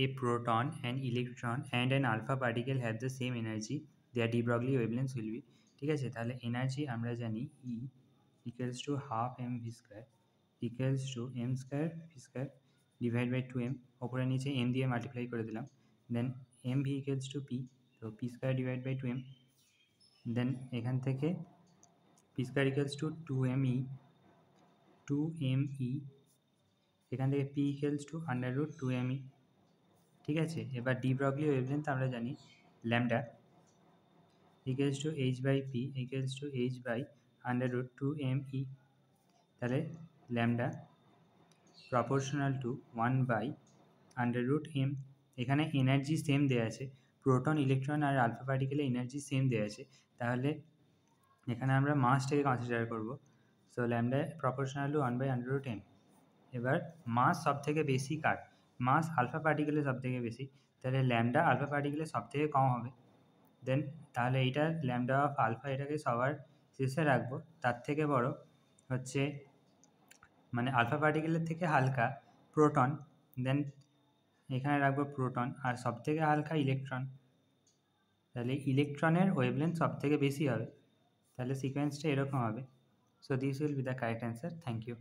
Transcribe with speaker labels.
Speaker 1: a proton, an electron and an alpha particle have the same energy, their de Broglie wavelengths will be, ঠিক আছে। তাহলে energy আমরা জানি E equals to half mv square equals to m square v square divided by 2m, ওপরে নিচে m দিয়ে multiply করে দিলাম, দেন mv equals to p, তো p square divided by 2m, দেন এখান থেকে p square equals to 2me এখান থেকে p equals to under root 2me, ঠিক আছে। এবার ডি ব্রগলি ওয়েভলেন্থ আমরা জানি lambda equals to H by P equals to H by under root 2me, তাহলে lambda proportional to 1 by under root M. এখানে energy same দেওয়া আছে, proton electron আর আলফা পার্টিকেলের এনার্জি সেম দেওয়া আছে, তাহলে এখানে আমরা মাসটাকে কনসিডার করব। So lambda proportional to 1 by under root M. এবার মাস সব থেকে বেশি কার, মাস আলফা পার্টিকেলের সব থেকে বেশি, তাহলে ল্যামডা আলফা পার্টিকেলের সব থেকে কম হবে। দেন তাহলে এইটা ল্যামডা অফ আলফা, এটাকে সবার শেষে রাখবো, তার থেকে বড় হচ্ছে মানে আলফা পার্টিকেলের থেকে হালকা প্রোটন, দেন এখানে রাখবো প্রোটন, আর সব থেকে হালকা ইলেকট্রন, তাহলে ইলেকট্রনের ওয়েভলেন্থ সব থেকে বেশি হবে, তাহলে সিকোয়েন্সটা এরকম হবে। So this will be the correct answer. Thank you.